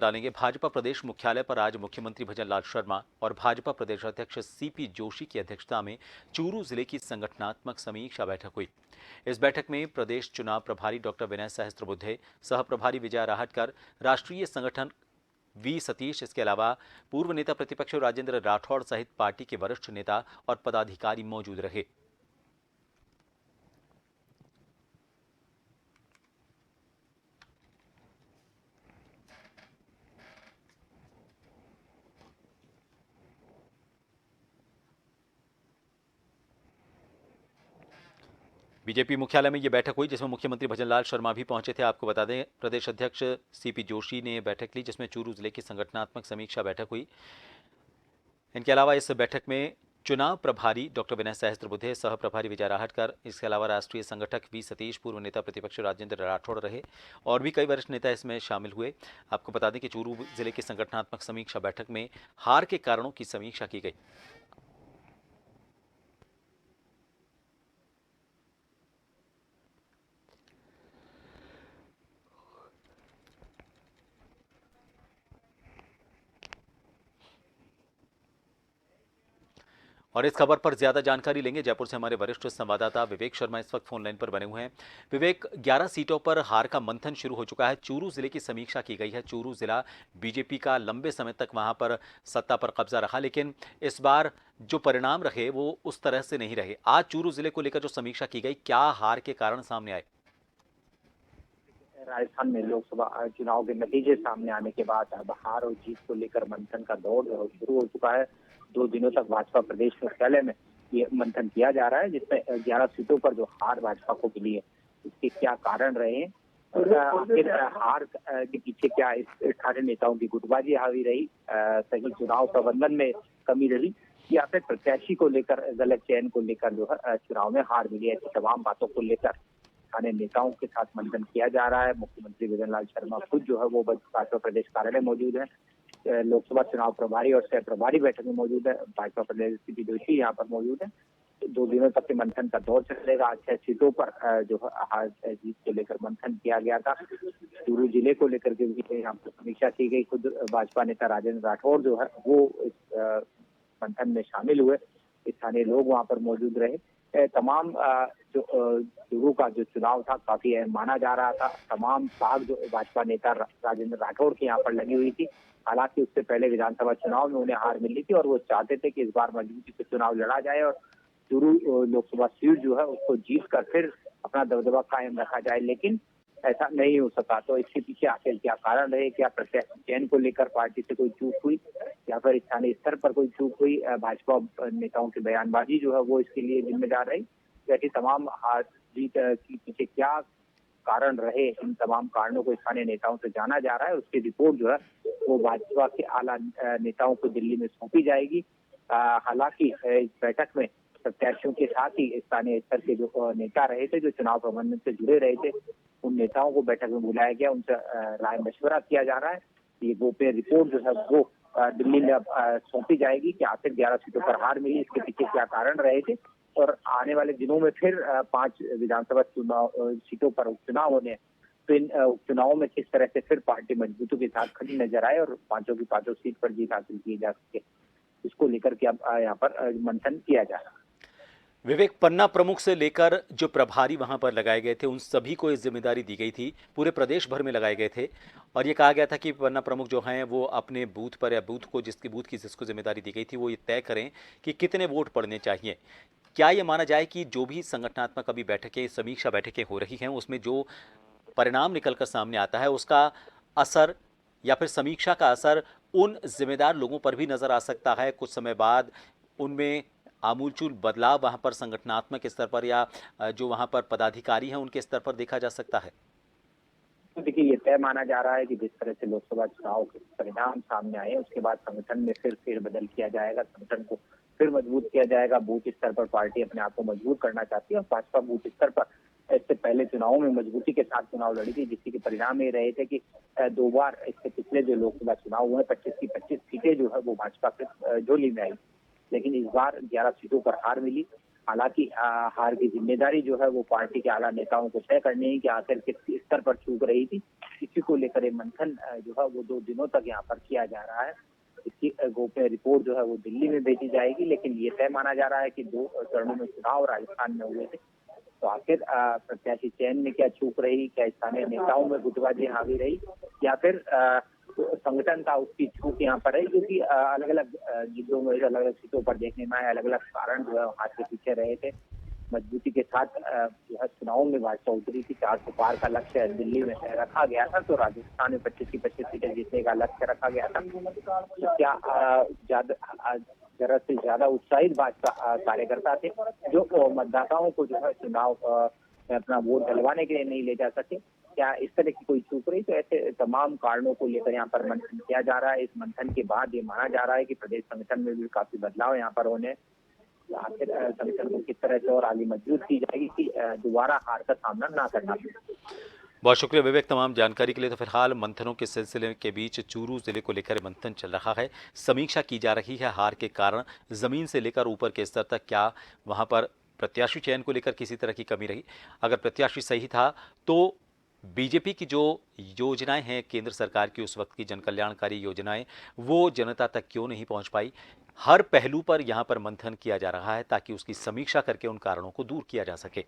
डालेंगे। भाजपा प्रदेश मुख्यालय पर आज मुख्यमंत्री भजनलाल शर्मा और भाजपा प्रदेश अध्यक्ष सीपी जोशी की अध्यक्षता में चूरू जिले की संगठनात्मक समीक्षा बैठक हुई। इस बैठक में प्रदेश चुनाव प्रभारी डॉक्टर विनय सहस्त्रबुद्धे, सह प्रभारी विजय राहटकर, राष्ट्रीय संगठन वी सतीश, इसके अलावा पूर्व नेता प्रतिपक्ष राजेंद्र राठौड़ सहित पार्टी के वरिष्ठ नेता और पदाधिकारी मौजूद रहे। बीजेपी मुख्यालय में यह बैठक हुई जिसमें मुख्यमंत्री भजनलाल शर्मा भी पहुंचे थे। आपको बता दें, प्रदेश अध्यक्ष सीपी जोशी ने बैठक ली जिसमें चूरू जिले की संगठनात्मक समीक्षा बैठक हुई। इनके अलावा इस बैठक में चुनाव प्रभारी डॉक्टर विनय सहस्त्रबुद्धे, सह प्रभारी विजय राहटकर, इसके अलावा राष्ट्रीय संगठक वी सतीश, पूर्व नेता प्रतिपक्ष राजेंद्र राठौड़ रहे और भी कई वरिष्ठ नेता इसमें शामिल हुए। आपको बता दें कि चूरू जिले की संगठनात्मक समीक्षा बैठक में हार के कारणों की समीक्षा की गई। और इस खबर पर ज्यादा जानकारी लेंगे जयपुर से हमारे वरिष्ठ संवाददाता विवेक शर्मा इस वक्त फोन लाइन पर बने हुए हैं। विवेक, 11 सीटों पर हार का मंथन शुरू हो चुका है। चूरू जिले की समीक्षा की गई है। चूरू जिला बीजेपी का लंबे समय तक वहां पर सत्ता पर कब्जा रहा, लेकिन इस बार जो परिणाम रहे वो उस तरह से नहीं रहे। आज चूरू जिले को लेकर जो समीक्षा की गई, क्या हार के कारण सामने आए? राजस्थान में लोकसभा चुनाव के नतीजे सामने आने के बाद अब हार और जीत को लेकर मंथन का दौर शुरू हो चुका है। 2 दिनों तक भाजपा प्रदेश मुख्यालय में ये मंथन किया जा रहा है, जिसमें 11 सीटों पर जो हार भाजपा को मिली है, इसके क्या कारण रहे हैं और आखिर हार के पीछे क्या इस स्थानीय नेताओं की गुटबाजी हावी रही, सही चुनाव प्रबंधन में कमी रही, या फिर प्रत्याशी को लेकर गलत चयन को लेकर जो है चुनाव में हार मिली है। ऐसी तमाम बातों को लेकर स्थानीय नेताओं के साथ मंथन किया जा रहा है। मुख्यमंत्री भजनलाल शर्मा खुद जो है वो भाजपा प्रदेश कार्यालय मौजूद है। लोकसभा चुनाव प्रभारी और सह प्रभारी बैठक में मौजूद है। भाजपा प्रदेश सीपी जोशी यहाँ पर मौजूद है। 2 दिनों तक के मंथन का दौर चलेगा। आज 6 सीटों पर जो है हार जीत को लेकर मंथन किया गया था। चूरू जिले को लेकर के भी यहाँ पर समीक्षा की गई। खुद भाजपा नेता राजेंद्र राठौड़ जो है वो इस मंथन में शामिल हुए। स्थानीय लोग वहाँ पर मौजूद रहे। तमाम जो चूरू का जो चुनाव था काफी अहम माना जा रहा था। तमाम साख जो भाजपा नेता राजेंद्र राठौड़ की यहाँ पर लगी हुई थी। हालांकि उससे पहले विधानसभा चुनाव में उन्हें हार मिली थी और वो चाहते थे कि इस बार मजबूती से चुनाव लड़ा जाए और चूरू लोकसभा सीट जो है उसको जीत कर फिर अपना दबदबा कायम रखा जाए, लेकिन ऐसा नहीं हो सका। तो इसके पीछे आखिर क्या कारण रहे? क्या प्रत्याशी चयन को लेकर पार्टी से कोई चूक हुई या फिर स्थानीय स्तर पर कोई चूक हुई? भाजपा नेताओं की बयानबाजी जो है वो इसके लिए जिम्मेदार रही। ऐसी तमाम हार जीत के पीछे क्या कारण रहे, इन तमाम कारणों को स्थानीय नेताओं से जाना जा रहा है। उसकी रिपोर्ट जो है वो भाजपा के आला नेताओं को दिल्ली में सौंपी जाएगी। हालांकि इस बैठक में प्रत्याशियों के साथ ही स्थानीय स्तर के जो नेता रहे थे, जो चुनाव प्रबंधन से जुड़े रहे थे, उन नेताओं को बैठक में बुलाया गया। उनसे राय मशवरा किया जा रहा है। ये गोपनीय रिपोर्ट जो है वो दिल्ली में अब सौंपी जाएगी कि आखिर 11 सीटों पर हार मिली, इसके पीछे क्या कारण रहे थे और आने वाले दिनों में फिर 5 विधानसभा चुनाव सीटों पर उपचुनाव होने हैं। तो इन उपचुनावों में किस तरह से फिर पार्टी मजबूती के साथ खड़ी नजर आए और 5 की 5 सीट पर जीत हासिल की जा सके, इसको लेकर के अब यहाँ पर मंथन किया जा रहा है। विवेक, पन्ना प्रमुख से लेकर जो प्रभारी वहां पर लगाए गए थे उन सभी को इस जिम्मेदारी दी गई थी, पूरे प्रदेश भर में लगाए गए थे और ये कहा गया था कि पन्ना प्रमुख जो हैं वो अपने बूथ पर या बूथ की जिसको जिम्मेदारी दी गई थी वो ये तय करें कि कितने वोट पड़ने चाहिए। क्या ये माना जाए कि जो भी संगठनात्मक अभी बैठकें, समीक्षा बैठकें हो रही हैं, उसमें जो परिणाम निकलकर सामने आता है उसका असर या फिर समीक्षा का असर उन जिम्मेदार लोगों पर भी नजर आ सकता है? कुछ समय बाद उनमें आमूलचूल बदलाव वहां पर संगठनात्मक स्तर पर या जो वहां पर पदाधिकारी हैं उनके स्तर पर देखा जा सकता है? तो देखिए, ये तय माना जा रहा है कि जिस तरह से लोकसभा चुनाव के परिणाम सामने आए उसके बाद संगठन में फिर फेरबदल किया जाएगा, संगठन को फिर मजबूत किया जाएगा। बूथ स्तर पर पार्टी अपने आप को मजबूत करना चाहती है और भाजपा बूथ स्तर पर इससे पहले चुनावों में मजबूती के साथ चुनाव लड़ी थी, जिसके परिणाम ये रहे थे कि 2 बार इससे पिछले जो लोकसभा चुनाव हुए 25 की 25 सीटें जो है वो भाजपा के झोली में आई, लेकिन इस बार 11 सीटों पर हार मिली। हालांकि हार की जिम्मेदारी जो है वो पार्टी के आला नेताओं को तय करनी है कि आखिर किस स्तर पर चूक रही थी। इसी को लेकर ये मंथन जो है वो 2 दिनों तक यहाँ पर किया जा रहा है। इसकी गोपनीय रिपोर्ट जो है वो दिल्ली में भेजी जाएगी, लेकिन ये तय माना जा रहा है कि 2 चरणों में चुनाव राजस्थान में हुए थे, तो आखिर प्रत्याशी चयन में क्या चूक रही, क्या स्थानीय नेताओं में गुटबाजी हावी रही, या फिर संगठन का उसकी चूक यहाँ पर है, क्योंकि अलग अलग जिलों में अलग अलग सीटों पर देखने में आए, अलग अलग कारण जो है हाथ के पीछे रहे थे। मजबूती के साथ जो है चुनाव में भाजपा उतरी थी। 400 पार का लक्ष्य दिल्ली में रखा गया था, तो राजस्थान में 25 की 25 सीटें जीतने का लक्ष्य रखा गया था। तो क्या ज्यादा जरूरत से ज्यादा उत्साहित भाजपा कार्यकर्ता थे जो मतदाताओं को जो है चुनाव में अपना वोट डलवाने के लिए नहीं ले जा सके? क्या इस तरह की कोई चूक रही? तो ऐसे तमाम कारणों को लेकर यहाँ पर मंथन किया जा रहा है। इस मंथन के बाद ये माना जा रहा है कि प्रदेश संगठन में भी काफी बदलाव यहाँ पर होने, आखिर संगठन को किस तरह से और आगे मजबूत की जाएगी कि दोबारा हार का सामना ना करना पड़े। बहुत शुक्रिया विवेक तमाम जानकारी के लिए। तो फिलहाल मंथनों के सिलसिले के बीच चूरू जिले को लेकर मंथन चल रहा है, समीक्षा की जा रही है हार के कारण जमीन से लेकर ऊपर के स्तर तक क्या वहां पर प्रत्याशी चयन को लेकर किसी तरह की कमी रही। अगर प्रत्याशी सही था तो बीजेपी की जो योजनाएं हैं केंद्र सरकार की उस वक्त की जनकल्याणकारी योजनाएं वो जनता तक क्यों नहीं पहुंच पाई। हर पहलू पर यहां पर मंथन किया जा रहा है ताकि उसकी समीक्षा करके उन कारणों को दूर किया जा सके।